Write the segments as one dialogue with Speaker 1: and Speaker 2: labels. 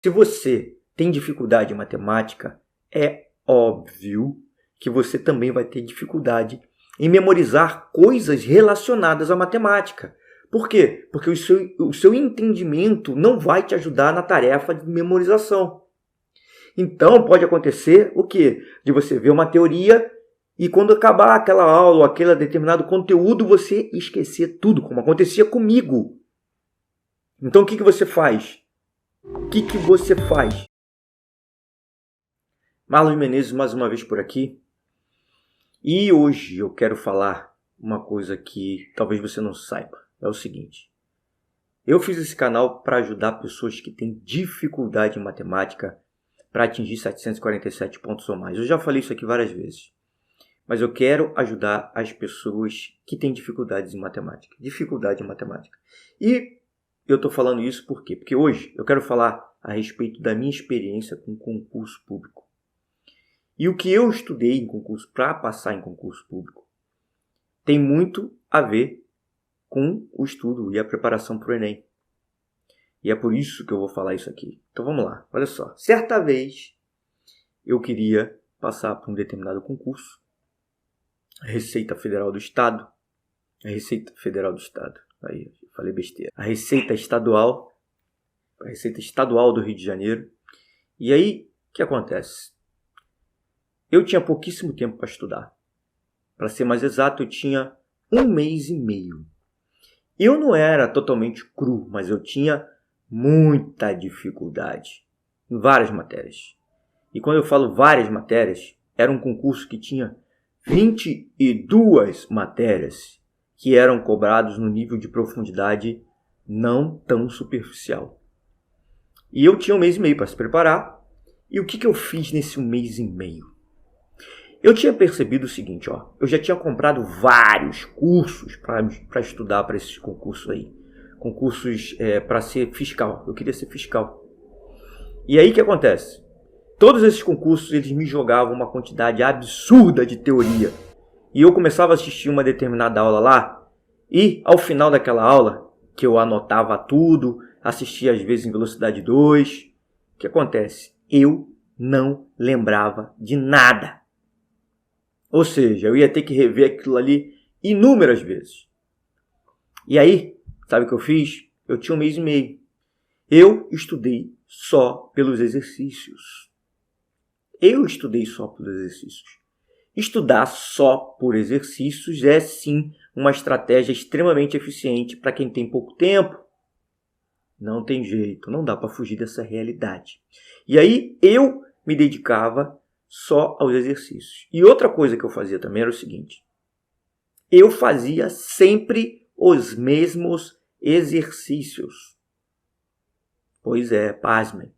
Speaker 1: Se você tem dificuldade em matemática, é óbvio que você também vai ter dificuldade em memorizar coisas relacionadas à matemática. Por quê? Porque o seu entendimento não vai te ajudar na tarefa de memorização. Então, pode acontecer o quê? De você ver uma teoria e quando acabar aquela aula ou aquele determinado conteúdo, você esquecer tudo, como acontecia comigo. Então, o que você faz? Marlon Menezes mais uma vez por aqui. E hoje eu quero falar uma coisa que talvez você não saiba. É o seguinte. Eu fiz esse canal para ajudar pessoas que têm dificuldade em matemática para atingir 747 pontos ou mais. Eu já falei isso aqui várias vezes. Mas eu quero ajudar as pessoas que têm dificuldades em matemática. Dificuldade em matemática. E eu estou falando isso por quê? Porque hoje eu quero falar a respeito da minha experiência com concurso público. E o que eu estudei em concurso para passar em concurso público tem muito a ver com o estudo e a preparação para o Enem. E é por isso que eu vou falar isso aqui. Então vamos lá, olha só. Certa vez eu queria passar por um determinado concurso. A Receita Federal do Estado. Aí, eu falei besteira. A Receita Estadual do Rio de Janeiro. E aí, o que acontece? Eu tinha pouquíssimo tempo para estudar. Para ser mais exato, eu tinha 1 mês e meio. Eu não era totalmente cru, mas eu tinha muita dificuldade em várias matérias. E quando eu falo várias matérias, era um concurso que tinha 22 matérias que eram cobrados no nível de profundidade não tão superficial. E eu tinha 1 mês e meio para se preparar. E o que eu fiz nesse 1 mês e meio? Eu tinha percebido o seguinte, eu já tinha comprado vários cursos para estudar para esses concursos aí. Concursos para ser fiscal. Eu queria ser fiscal. E aí o que acontece? Todos esses concursos eles me jogavam uma quantidade absurda de teoria. E eu começava a assistir uma determinada aula lá. E ao final daquela aula, que eu anotava tudo, assistia às vezes em velocidade 2. O que acontece? Eu não lembrava de nada. Ou seja, eu ia ter que rever aquilo ali inúmeras vezes. E aí, sabe o que eu fiz? Eu tinha 1 mês e meio. Eu estudei só pelos exercícios. Estudar só por exercícios é sim uma estratégia extremamente eficiente para quem tem pouco tempo. Não tem jeito, não dá para fugir dessa realidade. E aí eu me dedicava só aos exercícios. E outra coisa que eu fazia também era o seguinte. Eu fazia sempre os mesmos exercícios. Pois é, pasmem.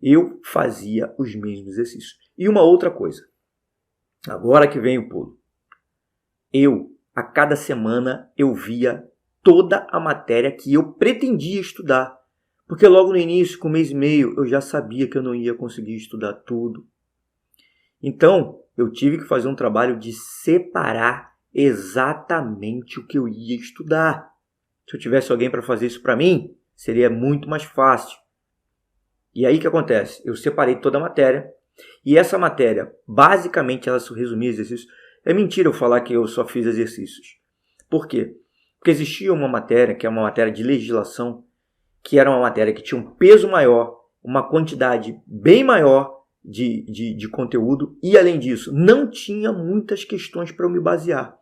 Speaker 1: Eu fazia os mesmos exercícios. E uma outra coisa. Agora que vem o pulo. A cada semana, eu via toda a matéria que eu pretendia estudar. Porque logo no início, com 1 mês e meio, eu já sabia que eu não ia conseguir estudar tudo. Então, eu tive que fazer um trabalho de separar exatamente o que eu ia estudar. Se eu tivesse alguém para fazer isso para mim, seria muito mais fácil. E aí o que acontece? Eu separei toda a matéria. E essa matéria, basicamente, ela se resumia em exercícios. É mentira eu falar que eu só fiz exercícios. Por quê? Porque existia uma matéria, que é uma matéria de legislação, que era uma matéria que tinha um peso maior, uma quantidade bem maior de conteúdo e, além disso, não tinha muitas questões para eu me basear.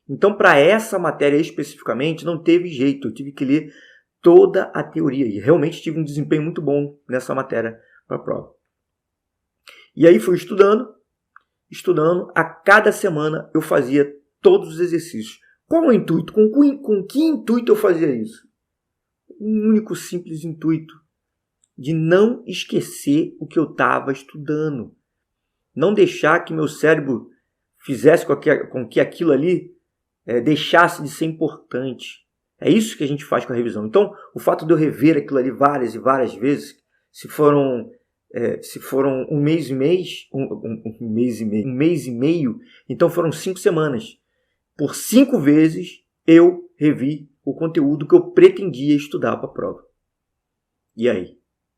Speaker 1: Então, para essa matéria especificamente, não teve jeito. Eu tive que ler toda a teoria e realmente tive um desempenho muito bom nessa matéria para a prova. E aí fui estudando. A cada semana eu fazia todos os exercícios. Qual o intuito? Com que intuito eu fazia isso? Um único simples intuito. De não esquecer o que eu estava estudando. Não deixar que meu cérebro fizesse com que aquilo ali deixasse de ser importante. É isso que a gente faz com a revisão. Então, o fato de eu rever aquilo ali várias e várias vezes, se foram 1 mês e meio, então foram 5 semanas. Por 5 vezes eu revi o conteúdo que eu pretendia estudar para a prova. E aí?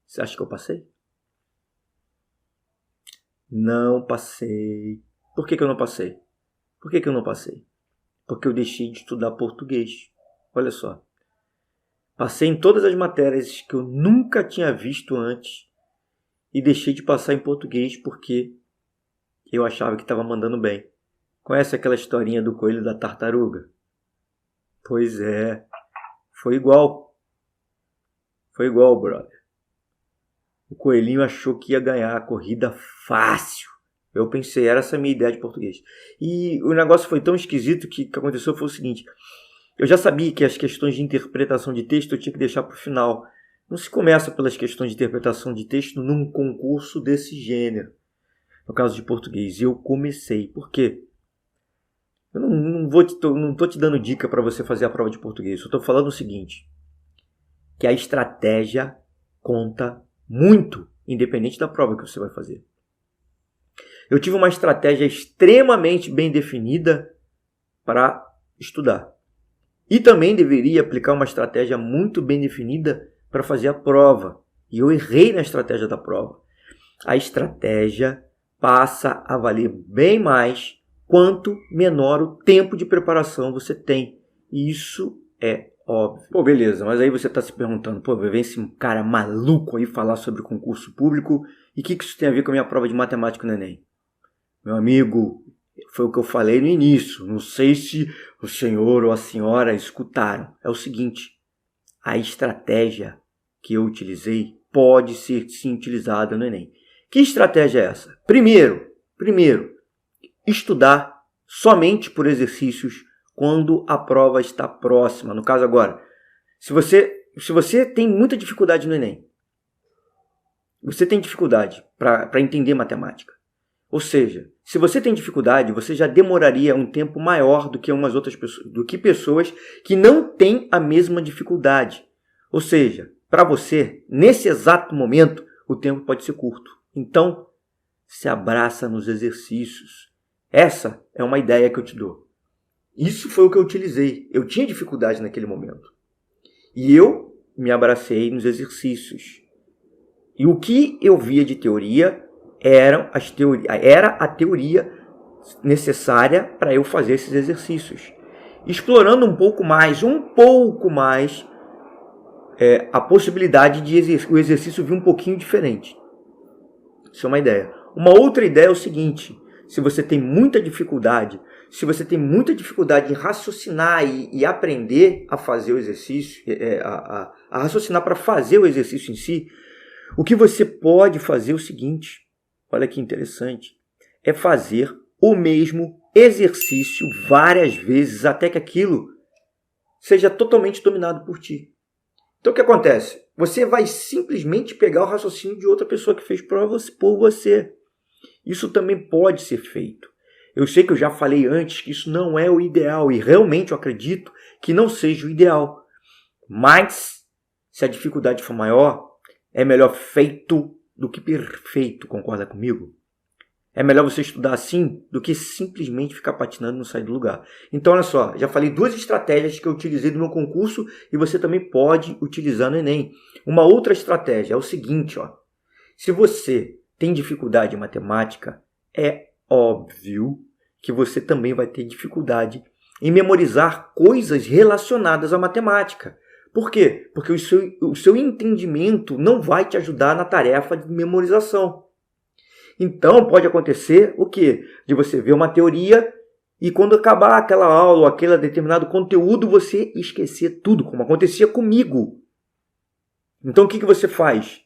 Speaker 1: Você acha que eu passei? Não passei. Por que eu não passei? Por que eu não passei? Porque eu deixei de estudar português. Olha só. Passei em todas as matérias que eu nunca tinha visto antes e deixei de passar em português porque eu achava que estava mandando bem. Conhece aquela historinha do coelho e da tartaruga? Pois é. Foi igual. Foi igual, brother. O coelhinho achou que ia ganhar a corrida fácil. Eu pensei, era essa a minha ideia de português. E o negócio foi tão esquisito que o que aconteceu foi o seguinte. Eu já sabia que as questões de interpretação de texto eu tinha que deixar para o final. Não se começa pelas questões de interpretação de texto num concurso desse gênero. No caso de português, eu comecei. Por quê? Eu não estou te dando dica para você fazer a prova de português. Eu estou falando o seguinte. Que a estratégia conta muito, independente da prova que você vai fazer. Eu tive uma estratégia extremamente bem definida para estudar. E também deveria aplicar uma estratégia muito bem definida para fazer a prova. E eu errei na estratégia da prova. A estratégia passa a valer bem mais quanto menor o tempo de preparação você tem. E isso é óbvio. Pô, beleza, mas aí você está se perguntando, pô, vem esse cara maluco aí falar sobre concurso público e o que isso tem a ver com a minha prova de matemática no Enem? Meu amigo, foi o que eu falei no início, não sei se o senhor ou a senhora escutaram. É o seguinte, a estratégia que eu utilizei pode ser sim utilizada no Enem. Que estratégia é essa? Primeiro, estudar somente por exercícios quando a prova está próxima. No caso agora, se você tem muita dificuldade no Enem, você tem dificuldade para entender matemática. Ou seja, se você tem dificuldade, você já demoraria um tempo maior do que umas outras pessoas, do que pessoas que não têm a mesma dificuldade. Ou seja, para você, nesse exato momento, o tempo pode ser curto. Então, se abraça nos exercícios. Essa é uma ideia que eu te dou. Isso foi o que eu utilizei. Eu tinha dificuldade naquele momento. E eu me abracei nos exercícios. E o que eu via de teoria era a teoria necessária para eu fazer esses exercícios. Explorando um pouco mais a possibilidade de o exercício vir um pouquinho diferente. Isso é uma ideia. Uma outra ideia é o seguinte, se você tem muita dificuldade em raciocinar e aprender a fazer o exercício, a raciocinar para fazer o exercício em si, o que você pode fazer é o seguinte, olha que interessante, é fazer o mesmo exercício várias vezes até que aquilo seja totalmente dominado por ti. Então o que acontece? Você vai simplesmente pegar o raciocínio de outra pessoa que fez por você. Isso também pode ser feito. Eu sei que eu já falei antes que isso não é o ideal e realmente eu acredito que não seja o ideal. Mas, se a dificuldade for maior, é melhor feito do que perfeito, concorda comigo? É melhor você estudar assim do que simplesmente ficar patinando e não sair do lugar. Então, olha só, já falei 2 estratégias que eu utilizei no meu concurso e você também pode utilizar no Enem. Uma outra estratégia é o seguinte, ó. Se você tem dificuldade em matemática, é óbvio que você também vai ter dificuldade em memorizar coisas relacionadas à matemática. Por quê? Porque o seu entendimento não vai te ajudar na tarefa de memorização. Então, pode acontecer o quê? De você ver uma teoria e quando acabar aquela aula ou aquele determinado conteúdo, você esquecer tudo, como acontecia comigo. Então, o que você faz?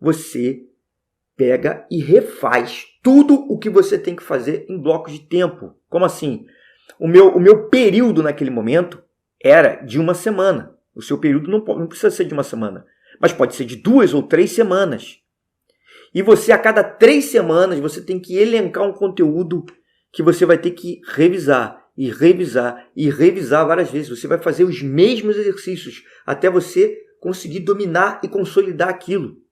Speaker 1: Você pega e refaz tudo o que você tem que fazer em blocos de tempo. Como assim? O meu período naquele momento era de uma semana. O seu período não precisa ser de uma semana, mas pode ser de 2 ou 3 semanas. E você, a cada 3 semanas, você tem que elencar um conteúdo que você vai ter que revisar e revisar e revisar várias vezes. Você vai fazer os mesmos exercícios até você conseguir dominar e consolidar aquilo.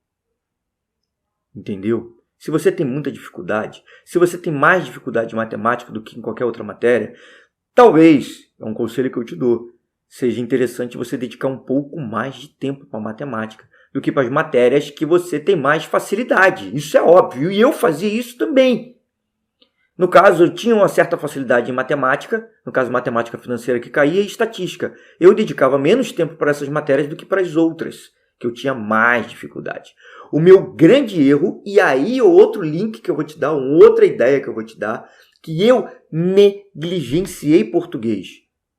Speaker 1: Entendeu? Se você tem muita dificuldade, se você tem mais dificuldade em matemática do que em qualquer outra matéria, talvez, é um conselho que eu te dou, seja interessante você dedicar um pouco mais de tempo para matemática do que para as matérias que você tem mais facilidade. Isso é óbvio, e eu fazia isso também. No caso, eu tinha uma certa facilidade em matemática, no caso matemática financeira que caía, e estatística. Eu dedicava menos tempo para essas matérias do que para as outras, que eu tinha mais dificuldade. O meu grande erro, e aí outro link que eu vou te dar, outra ideia que eu vou te dar, que eu negligenciei português.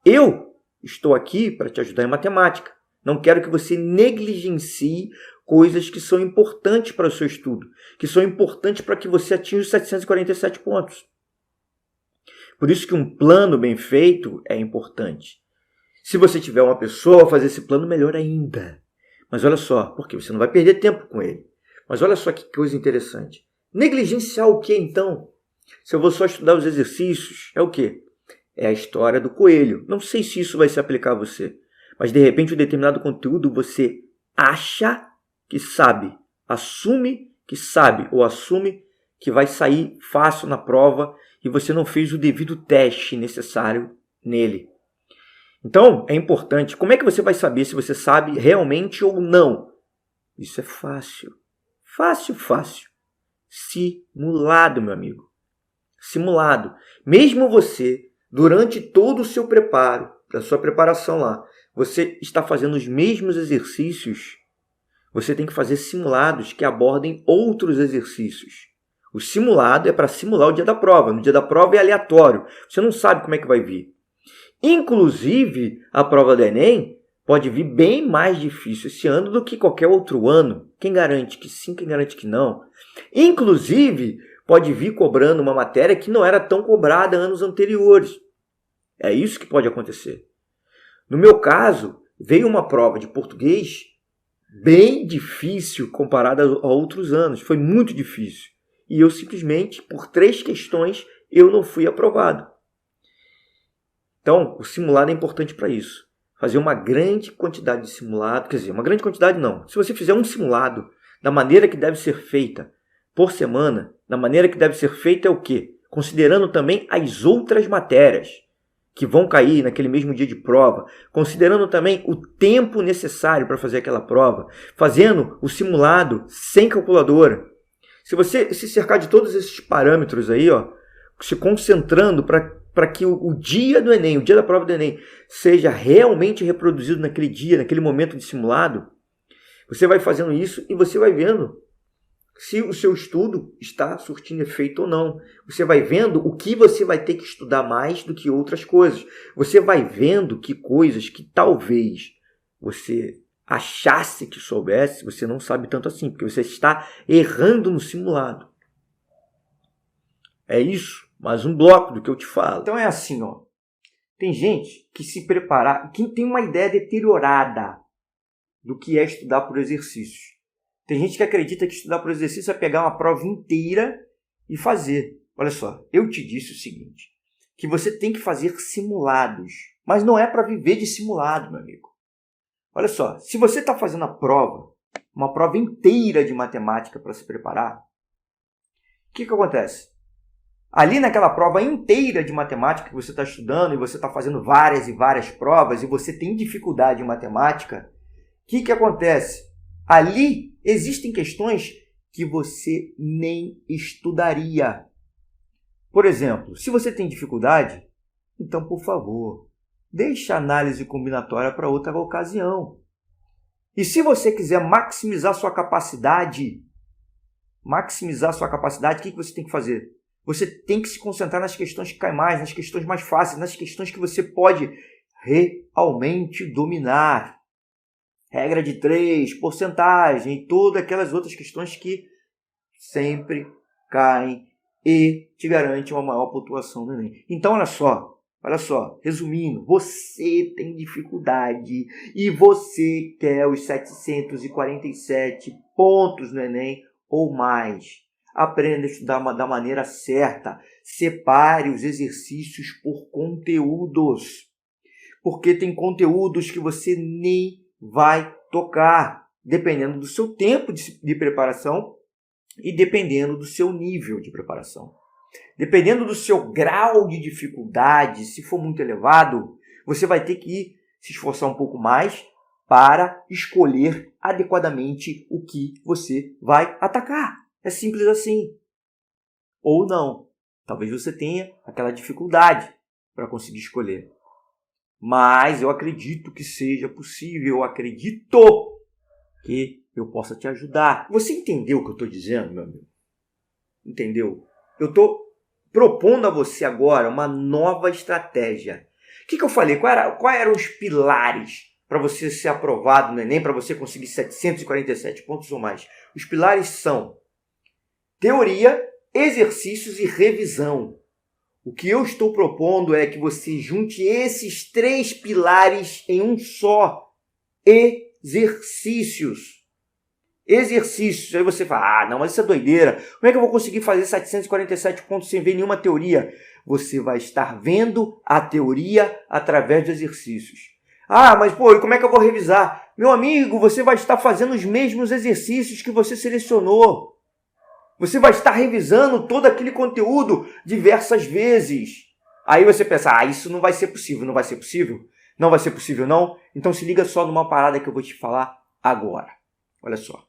Speaker 1: Eu estou aqui para te ajudar em matemática. Não quero que você negligencie coisas que são importantes para o seu estudo, que são importantes para que você atinja os 747 pontos. Por isso que um plano bem feito é importante. Se você tiver uma pessoa a fazer esse plano, melhor ainda. Mas olha só, porque você não vai perder tempo com ele. Mas olha só que coisa interessante. Negligenciar o que então? Se eu vou só estudar os exercícios, é o quê? É a história do coelho. Não sei se isso vai se aplicar a você. Mas de repente um determinado conteúdo você acha que sabe, assume que sabe ou assume que vai sair fácil na prova e você não fez o devido teste necessário nele. Então, é importante. Como é que você vai saber se você sabe realmente ou não? Isso é fácil. Fácil. Simulado, meu amigo. Simulado. Mesmo você, durante todo o seu preparo, da sua preparação lá, você está fazendo os mesmos exercícios, você tem que fazer simulados que abordem outros exercícios. O simulado é para simular o dia da prova. No dia da prova é aleatório. Você não sabe como é que vai vir. Inclusive, a prova do Enem pode vir bem mais difícil esse ano do que qualquer outro ano. Quem garante que sim, quem garante que não? Inclusive, pode vir cobrando uma matéria que não era tão cobrada anos anteriores. É isso que pode acontecer. No meu caso, veio uma prova de português bem difícil comparada a outros anos. Foi muito difícil. E eu simplesmente, por 3 questões, eu não fui aprovado. Então, o simulado é importante para isso. Fazer uma grande quantidade de simulado, quer dizer, uma grande quantidade não. Se você fizer um simulado da maneira que deve ser feita por semana, da maneira que deve ser feita é o quê? Considerando também as outras matérias que vão cair naquele mesmo dia de prova, considerando também o tempo necessário para fazer aquela prova, fazendo o simulado sem calculadora. Se você se cercar de todos esses parâmetros aí, se concentrando para que o dia do Enem, o dia da prova do Enem, seja realmente reproduzido naquele dia, naquele momento de simulado, você vai fazendo isso e você vai vendo se o seu estudo está surtindo efeito ou não. Você vai vendo o que você vai ter que estudar mais do que outras coisas. Você vai vendo que coisas que talvez você achasse que soubesse, você não sabe tanto assim, porque você está errando no simulado. É isso, mais um bloco do que eu te falo. Então é assim, tem gente que se preparar, que tem uma ideia deteriorada do que é estudar por exercícios. Tem gente que acredita que estudar por exercício é pegar uma prova inteira e fazer. Olha só, eu te disse o seguinte, que você tem que fazer simulados, mas não é para viver de simulado, meu amigo. Olha só, se você está fazendo uma prova inteira de matemática para se preparar, o que acontece? Ali naquela prova inteira de matemática que você está estudando e você está fazendo várias e várias provas e você tem dificuldade em matemática, o que acontece? Ali existem questões que você nem estudaria. Por exemplo, se você tem dificuldade, então, por favor, deixe a análise combinatória para outra ocasião. E se você quiser maximizar sua capacidade, o que você tem que fazer? Você tem que se concentrar nas questões que caem mais, nas questões mais fáceis, nas questões que você pode realmente dominar. Regra de 3, porcentagem e todas aquelas outras questões que sempre caem e te garantem uma maior pontuação no Enem. Então, olha só, resumindo, você tem dificuldade e você quer os 747 pontos no Enem ou mais. Aprenda a estudar da maneira certa. Separe os exercícios por conteúdos. Porque tem conteúdos que você nem vai tocar, dependendo do seu tempo de preparação e dependendo do seu nível de preparação. Dependendo do seu grau de dificuldade, se for muito elevado, você vai ter que ir se esforçar um pouco mais para escolher adequadamente o que você vai atacar. É simples assim. Ou não. Talvez você tenha aquela dificuldade para conseguir escolher. Mas eu acredito que seja possível. Eu acredito que eu possa te ajudar. Você entendeu o que eu estou dizendo, meu amigo? Entendeu? Eu estou propondo a você agora uma nova estratégia. O que eu falei? Quais eram os pilares para você ser aprovado no Enem, para você conseguir 747 pontos ou mais? Os pilares são teoria, exercícios e revisão. O que eu estou propondo é que você junte esses 3 pilares em um só. Exercícios. Exercícios. Aí você fala, não, mas isso é doideira. Como é que eu vou conseguir fazer 747 pontos sem ver nenhuma teoria? Você vai estar vendo a teoria através dos exercícios. Mas como é que eu vou revisar? Meu amigo, você vai estar fazendo os mesmos exercícios que você selecionou. Você vai estar revisando todo aquele conteúdo diversas vezes. Aí você pensa, isso não vai ser possível. Não vai ser possível? Não vai ser possível, não? Então se liga só numa parada que eu vou te falar agora. Olha só.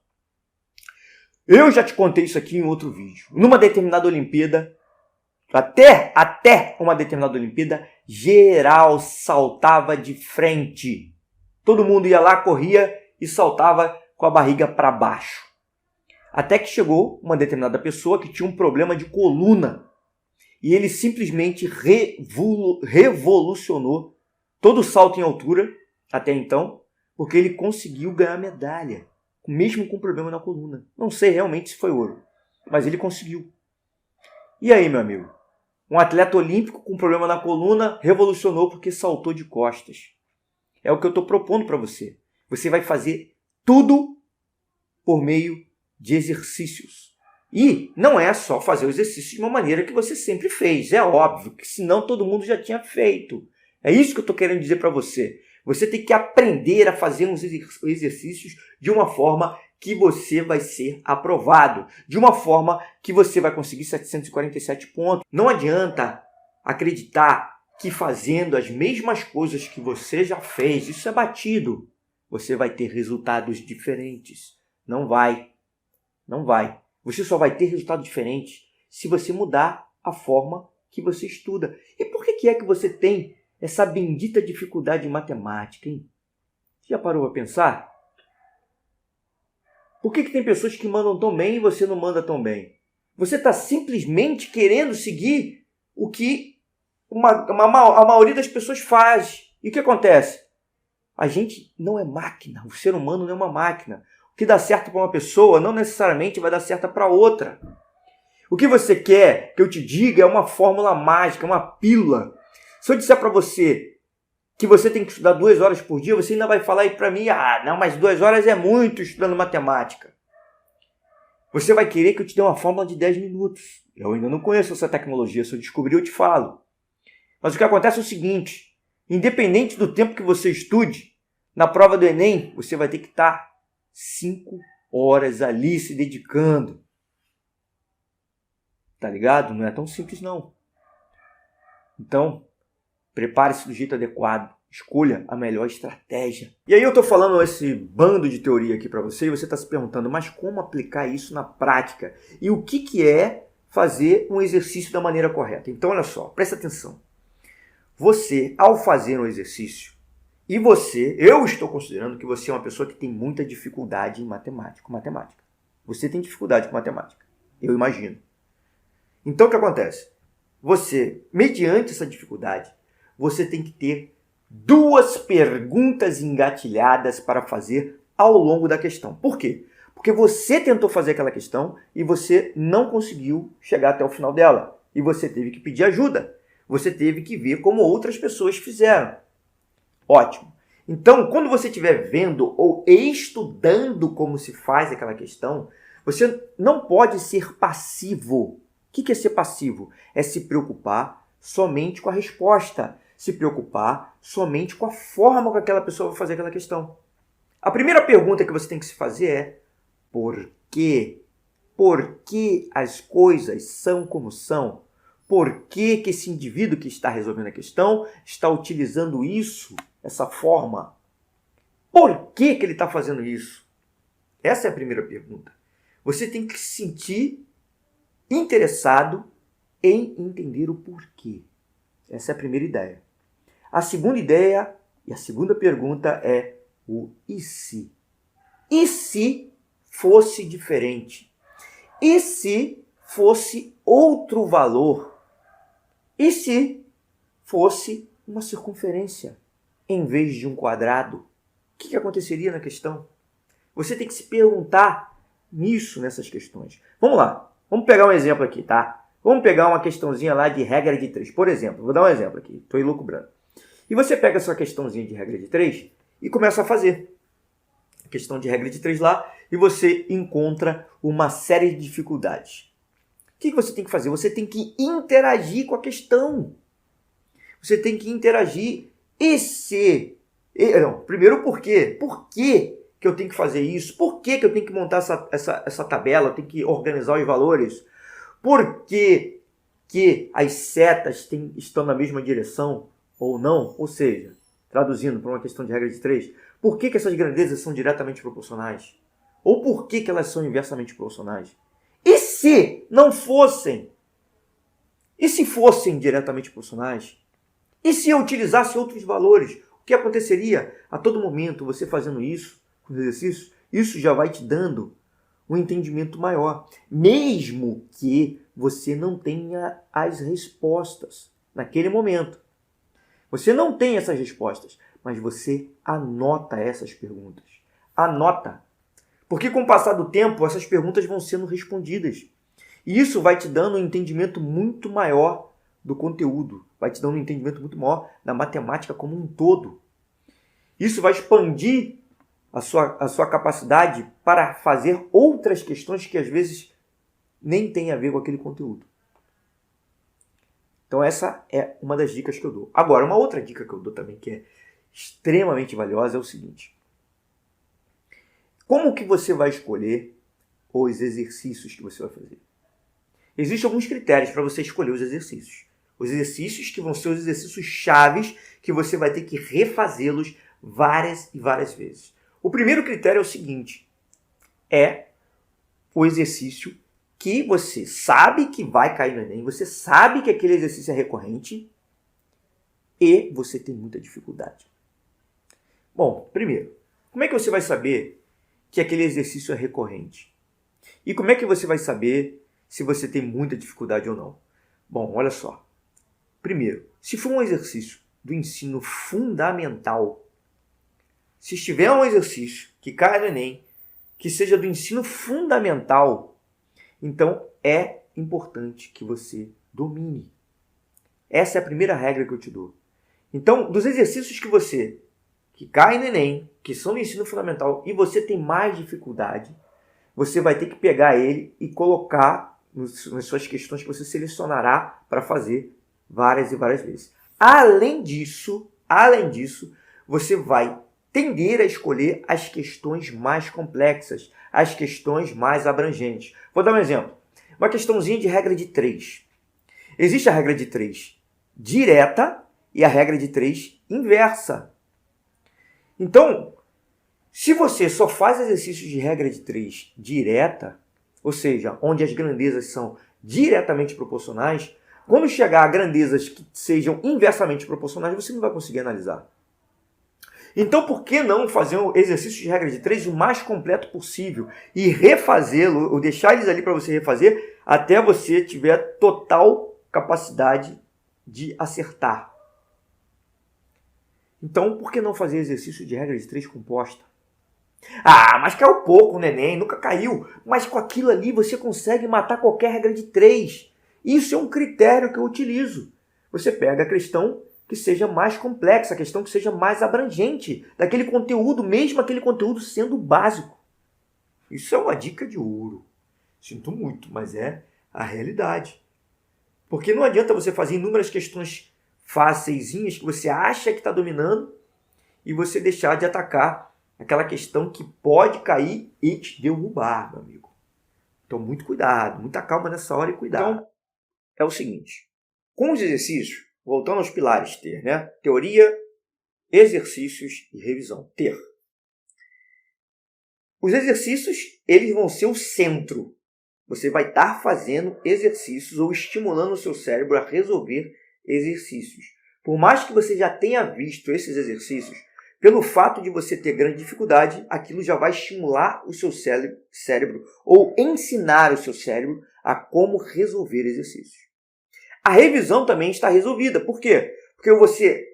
Speaker 1: Eu já te contei isso aqui em outro vídeo. Numa determinada Olimpíada, até uma determinada Olimpíada, geral saltava de frente. Todo mundo ia lá, corria e saltava com a barriga para baixo. Até que chegou uma determinada pessoa que tinha um problema de coluna. E ele simplesmente revolucionou todo o salto em altura, até então, porque ele conseguiu ganhar medalha, mesmo com problema na coluna. Não sei realmente se foi ouro, mas ele conseguiu. E aí, meu amigo? Um atleta olímpico com problema na coluna revolucionou porque saltou de costas. É o que eu estou propondo para você. Você vai fazer tudo por meio de exercícios. E não é só fazer o exercício de uma maneira que você sempre fez. É óbvio que senão todo mundo já tinha feito. É isso que eu estou querendo dizer para você. Você tem que aprender a fazer uns exercícios de uma forma que você vai ser aprovado. De uma forma que você vai conseguir 747 pontos. Não adianta acreditar que fazendo as mesmas coisas que você já fez, isso é batido, você vai ter resultados diferentes. Não vai. Não vai. Você só vai ter resultados diferentes se você mudar a forma que você estuda. E por que é que você tem essa bendita dificuldade em matemática, hein? Você já parou para pensar? Por que tem pessoas que mandam tão bem e você não manda tão bem? Você está simplesmente querendo seguir o que a maioria das pessoas faz. E o que acontece? A gente não é máquina. O ser humano não é uma máquina. O que dá certo para uma pessoa não necessariamente vai dar certo para outra. O que você quer que eu te diga é uma fórmula mágica, uma pílula. Se eu disser para você que você tem que estudar 2 horas por dia, você ainda vai falar aí para mim, não, mas 2 horas é muito estudando matemática. Você vai querer que eu te dê uma fórmula de 10 minutos. Eu ainda não conheço essa tecnologia, se eu descobrir eu te falo. Mas o que acontece é o seguinte, independente do tempo que você estude, na prova do Enem, você vai ter que estar 5 horas ali se dedicando. Tá ligado? Não é tão simples não. Então, prepare-se do jeito adequado. Escolha a melhor estratégia. E aí eu tô falando esse bando de teoria aqui para você e você está se perguntando, mas como aplicar isso na prática? E o que é fazer um exercício da maneira correta? Então, olha só, presta atenção. Você, ao fazer um exercício, eu estou considerando que você é uma pessoa que tem muita dificuldade em matemática. Você tem dificuldade com matemática, eu imagino. Então, o que acontece? Você, mediante essa dificuldade, você tem que ter 2 perguntas engatilhadas para fazer ao longo da questão. Por quê? Porque você tentou fazer aquela questão e você não conseguiu chegar até o final dela. E você teve que pedir ajuda. Você teve que ver como outras pessoas fizeram. Ótimo. Então, quando você estiver vendo ou estudando como se faz aquela questão, você não pode ser passivo. O que é ser passivo? É se preocupar somente com a resposta. Se preocupar somente com a forma que aquela pessoa vai fazer aquela questão. A primeira pergunta que você tem que se fazer é: por quê? Por que as coisas são como são? Por que esse indivíduo que está resolvendo a questão está utilizando isso, essa forma? Por que ele está fazendo isso? Essa é a primeira pergunta. Você tem que se sentir interessado em entender o porquê. Essa é a primeira ideia. A segunda ideia e a segunda pergunta é o e se? E se fosse diferente? E se fosse outro valor? E se fosse uma circunferência em vez de um quadrado? O que aconteceria na questão? Você tem que se perguntar nessas questões. Vamos lá, vamos pegar um exemplo aqui, tá? Vamos pegar uma questãozinha lá de regra de 3. Por exemplo, vou dar um exemplo aqui, estou elucubrando. E você pega essa questãozinha de regra de 3 e começa a fazer a questão de regra de 3 lá e você encontra uma série de dificuldades. O que você tem que fazer? Você tem que interagir com a questão. Você tem que interagir. Primeiro, por quê? Por que eu tenho que fazer isso? Por que eu tenho que montar essa tabela? Eu tenho que organizar os valores? Por que as setas estão na mesma direção ou não? Ou seja, traduzindo para uma questão de regra de 3, por que essas grandezas são diretamente proporcionais? Ou por que elas são inversamente proporcionais? E se não fossem? E se fossem diretamente proporcionais? E se eu utilizasse outros valores? O que aconteceria? A todo momento, você fazendo isso, com os exercícios, isso já vai te dando um entendimento maior. Mesmo que você não tenha as respostas naquele momento. Você não tem essas respostas, mas você anota essas perguntas. Anota. Porque com o passar do tempo, essas perguntas vão sendo respondidas. E isso vai te dando um entendimento muito maior do conteúdo. Vai te dando um entendimento muito maior da matemática como um todo. Isso vai expandir a sua capacidade para fazer outras questões que às vezes nem têm a ver com aquele conteúdo. Então essa é uma das dicas que eu dou. Agora, uma outra dica que eu dou também, que é extremamente valiosa, é o seguinte. Como que você vai escolher os exercícios que você vai fazer? Existem alguns critérios para você escolher os exercícios. Os exercícios que vão ser os exercícios chaves que você vai ter que refazê-los várias e várias vezes. O primeiro critério é o seguinte, é o exercício que você sabe que vai cair no Enem, você sabe que aquele exercício é recorrente e você tem muita dificuldade. Bom, primeiro, como é que você vai saber que aquele exercício é recorrente? E como é que você vai saber se você tem muita dificuldade ou não? Bom, olha só. Primeiro, se for um exercício do ensino fundamental, se estiver um exercício que cai no Enem, que seja do ensino fundamental, então é importante que você domine. Essa é a primeira regra que eu te dou. Então, dos exercícios que caem no Enem, que são do ensino fundamental, e você tem mais dificuldade, você vai ter que pegar ele e colocar nas suas questões que você selecionará para fazer várias e várias vezes. Além disso, você vai tender a escolher as questões mais complexas, as questões mais abrangentes. Vou dar um exemplo. Uma questãozinha de regra de 3. Existe a regra de 3 direta e a regra de 3 inversa. Então, se você só faz exercícios de regra de 3 direta, ou seja, onde as grandezas são diretamente proporcionais, quando chegar a grandezas que sejam inversamente proporcionais, você não vai conseguir analisar. Então, por que não fazer um exercício de regra de 3 o mais completo possível e refazê-lo, ou deixar eles ali para você refazer, até você tiver total capacidade de acertar? Então, por que não fazer exercício de regra de 3 composta? Ah, mas caiu pouco no Enem, nunca caiu. Mas com aquilo ali você consegue matar qualquer regra de 3. Isso é um critério que eu utilizo. Você pega a questão que seja mais complexa, a questão que seja mais abrangente daquele conteúdo, mesmo aquele conteúdo sendo básico. Isso é uma dica de ouro. Sinto muito, mas é a realidade. Porque não adianta você fazer inúmeras questões faceizinhas que você acha que está dominando e você deixar de atacar aquela questão que pode cair e te derrubar, meu amigo. Então, muito cuidado, muita calma nessa hora e cuidado. Então, é o seguinte. Com os exercícios, voltando aos pilares, teoria, exercícios e revisão. Ter. Os exercícios, eles vão ser o centro. Você vai estar fazendo exercícios ou estimulando o seu cérebro a resolver exercícios. Por mais que você já tenha visto esses exercícios, pelo fato de você ter grande dificuldade, aquilo já vai estimular o seu cérebro ou ensinar o seu cérebro a como resolver exercícios. A revisão também está resolvida. Por quê? Porque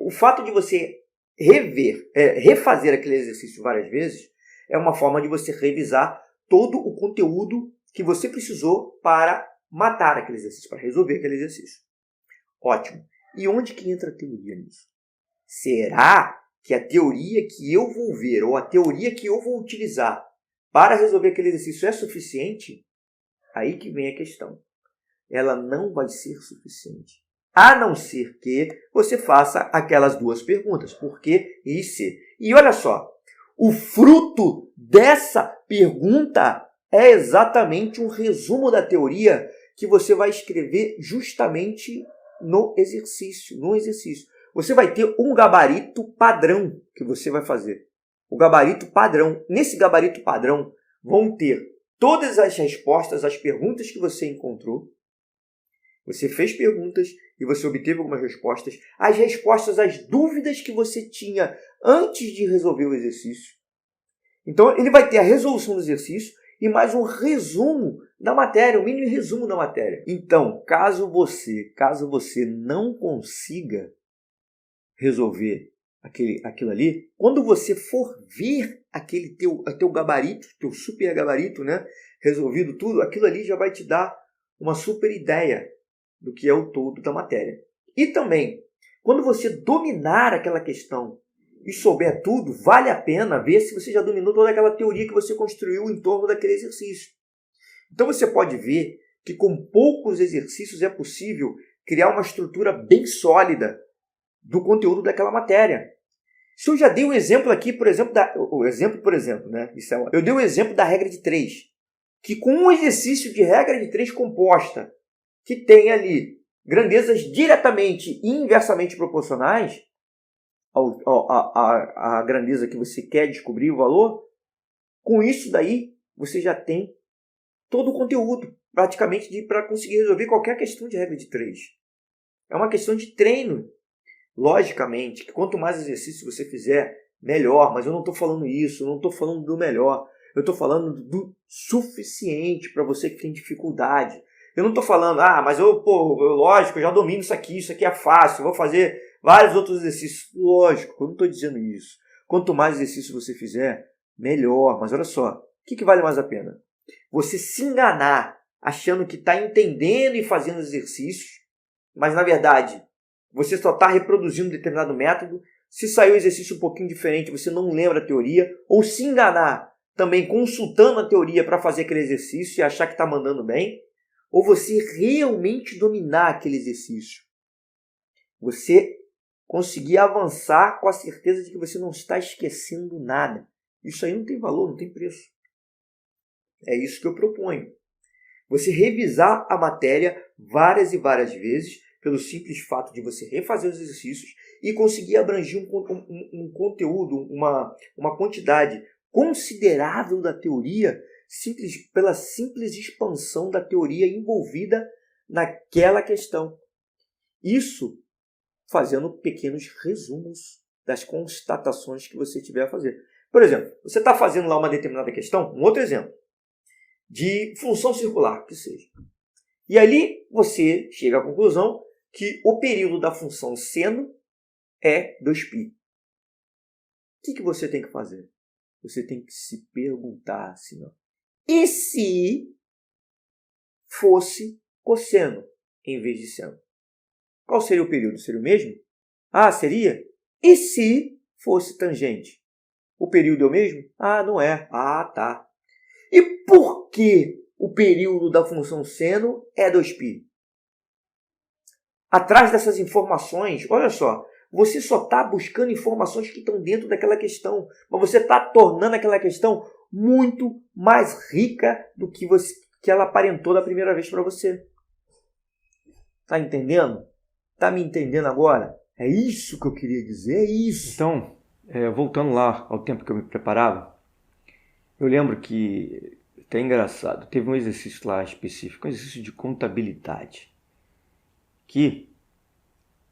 Speaker 1: o fato de você refazer aquele exercício várias vezes, é uma forma de você revisar todo o conteúdo que você precisou para matar aquele exercício, para resolver aquele exercício. Ótimo. E onde que entra a teoria nisso? Será que a teoria que eu vou ver ou a teoria que eu vou utilizar para resolver aquele exercício é suficiente? Aí que vem a questão. Ela não vai ser suficiente. A não ser que você faça aquelas duas perguntas. Por quê e se? E olha só, o fruto dessa pergunta é exatamente um resumo da teoria que você vai escrever justamente no exercício. Você vai ter um gabarito padrão que você vai fazer. O gabarito padrão. Nesse gabarito padrão vão ter todas as respostas às perguntas que você encontrou. Você fez perguntas e você obteve algumas respostas. As respostas às dúvidas que você tinha antes de resolver o exercício. Então, ele vai ter a resolução do exercício e mais um resumo da matéria, um mini resumo da matéria. Então, caso você não consiga resolver aquilo ali, quando você for ver aquele teu gabarito, teu super gabarito, né, resolvido tudo, aquilo ali já vai te dar uma super ideia do que é o todo da matéria. E também, quando você dominar aquela questão e souber tudo, vale a pena ver se você já dominou toda aquela teoria que você construiu em torno daquele exercício. Então você pode ver que com poucos exercícios é possível criar uma estrutura bem sólida do conteúdo daquela matéria. Se eu já dei um exemplo aqui, por exemplo, né? Eu dei um exemplo da regra de 3, que com um exercício de regra de 3 composta, que tem ali grandezas diretamente e inversamente proporcionais à grandeza que você quer descobrir o valor, com isso daí você já tem todo o conteúdo, praticamente, para conseguir resolver qualquer questão de regra de 3. É uma questão de treino. Logicamente, que quanto mais exercício você fizer, melhor. Mas eu não estou falando isso, eu não estou falando do melhor. Eu estou falando do suficiente para você que tem dificuldade. Eu não estou falando, mas lógico, eu já domino isso aqui é fácil, eu vou fazer vários outros exercícios. Lógico, eu não estou dizendo isso. Quanto mais exercício você fizer, melhor. Mas olha só, o que vale mais a pena? Você se enganar achando que está entendendo e fazendo exercícios, mas na verdade você só está reproduzindo um determinado método. Se sair o exercício um pouquinho diferente, você não lembra a teoria. Ou se enganar também consultando a teoria para fazer aquele exercício e achar que está mandando bem. Ou você realmente dominar aquele exercício. Você conseguir avançar com a certeza de que você não está esquecendo nada. Isso aí não tem valor, não tem preço. É isso que eu proponho. Você revisar a matéria várias e várias vezes, pelo simples fato de você refazer os exercícios e conseguir abranger um conteúdo, uma quantidade considerável da teoria, pela simples expansão da teoria envolvida naquela questão. Isso fazendo pequenos resumos das constatações que você tiver a fazer. Por exemplo, você está fazendo lá uma determinada questão, um outro exemplo, de função circular, que seja. E ali você chega à conclusão que o período da função seno é 2π. O que você tem que fazer? Você tem que se perguntar assim, e se fosse cosseno em vez de seno? Qual seria o período? Seria o mesmo? Seria? E se fosse tangente? O período é o mesmo? Não é. Tá. E por que o período da função seno é 2π? Atrás dessas informações, olha só, você só está buscando informações que estão dentro daquela questão, mas você está tornando aquela questão muito mais rica do que ela aparentou da primeira vez para você. Está entendendo? Está me entendendo agora? É isso que eu queria dizer, é isso. Então, voltando lá ao tempo que eu me preparava, eu lembro que, até engraçado, teve um exercício lá específico, um exercício de contabilidade, que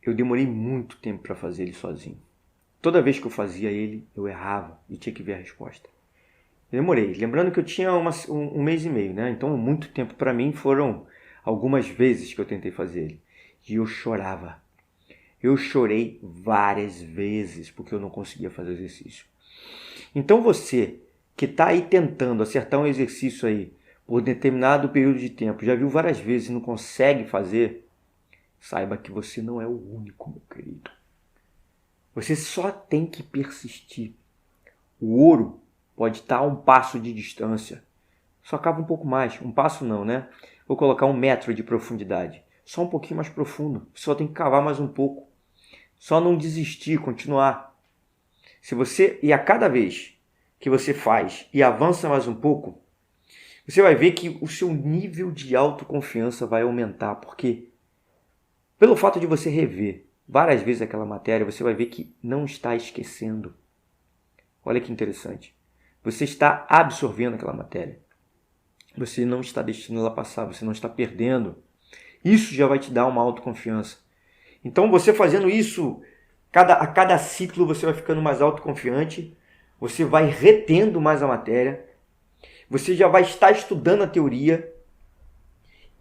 Speaker 1: eu demorei muito tempo para fazer ele sozinho. Toda vez que eu fazia ele, eu errava e tinha que ver a resposta. Eu demorei. Lembrando que eu tinha um mês e meio, né? Então, muito tempo para mim foram algumas vezes que eu tentei fazer ele. E eu chorava. Eu chorei várias vezes porque eu não conseguia fazer o exercício. Então, você que está aí tentando acertar um exercício aí por determinado período de tempo, já viu várias vezes e não consegue fazer, saiba que você não é o único, meu querido. Você só tem que persistir. O ouro pode estar a um passo de distância. Só cava um pouco mais. Um passo não, né? Vou colocar 1 metro de profundidade. Só um pouquinho mais profundo. Você só tem que cavar mais um pouco. Só não desistir, continuar. E a cada vez que você faz e avança mais um pouco, você vai ver que o seu nível de autoconfiança vai aumentar. Porque pelo fato de você rever várias vezes aquela matéria, você vai ver que não está esquecendo. Olha que interessante. Você está absorvendo aquela matéria. Você não está deixando ela passar, você não está perdendo. Isso já vai te dar uma autoconfiança. Então, você fazendo isso, a cada ciclo você vai ficando mais autoconfiante, você vai retendo mais a matéria, você já vai estar estudando a teoria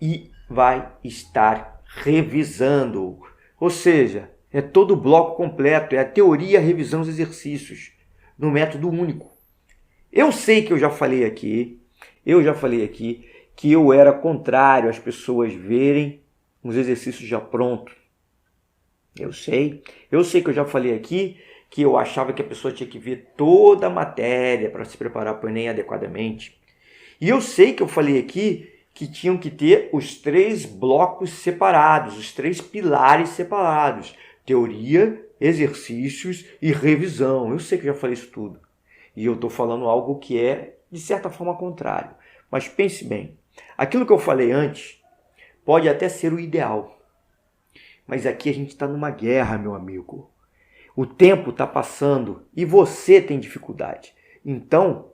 Speaker 1: e vai estar revisando. Ou seja, é todo o bloco completo, é a teoria, a revisão, os exercícios, no método único. Eu sei que eu já falei aqui que eu era contrário às pessoas verem os exercícios já prontos. Eu sei que eu já falei aqui que eu achava que a pessoa tinha que ver toda a matéria para se preparar para o Enem adequadamente. E eu sei que eu falei aqui que tinham que ter os 3 blocos separados, os 3 pilares separados: teoria, exercícios e revisão. Eu sei que eu já falei isso tudo. E eu estou falando algo que é, de certa forma, contrário. Mas pense bem, aquilo que eu falei antes pode até ser o ideal. Mas aqui a gente está numa guerra, meu amigo. O tempo está passando e você tem dificuldade. Então,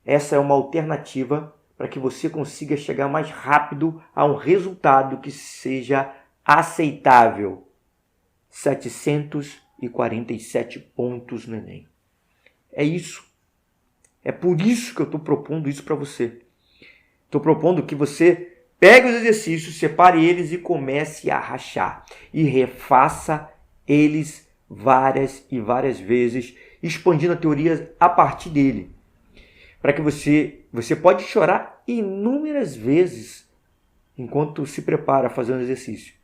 Speaker 1: essa é uma alternativa para que você consiga chegar mais rápido a um resultado que seja aceitável. 747 pontos no Enem. É isso. É por isso que eu estou propondo isso para você. Estou propondo que você pegue os exercícios, separe eles e comece a rachar. E refaça eles várias e várias vezes, expandindo a teoria a partir dele. Para que você pode chorar inúmeras vezes enquanto se prepara a fazer um exercício.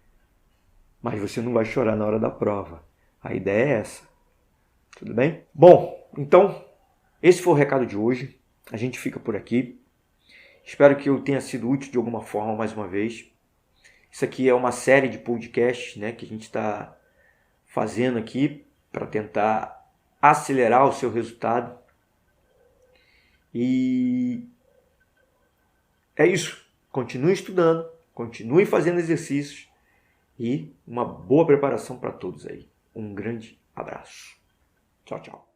Speaker 1: Mas você não vai chorar na hora da prova. A ideia é essa. Tudo bem? Bom, então, esse foi o recado de hoje. A gente fica por aqui. Espero que eu tenha sido útil de alguma forma mais uma vez. Isso aqui é uma série de podcasts, né, que a gente está fazendo aqui para tentar acelerar o seu resultado. E é isso. Continue estudando, continue fazendo exercícios e uma boa preparação para todos aí. Um grande abraço. Tchau, tchau.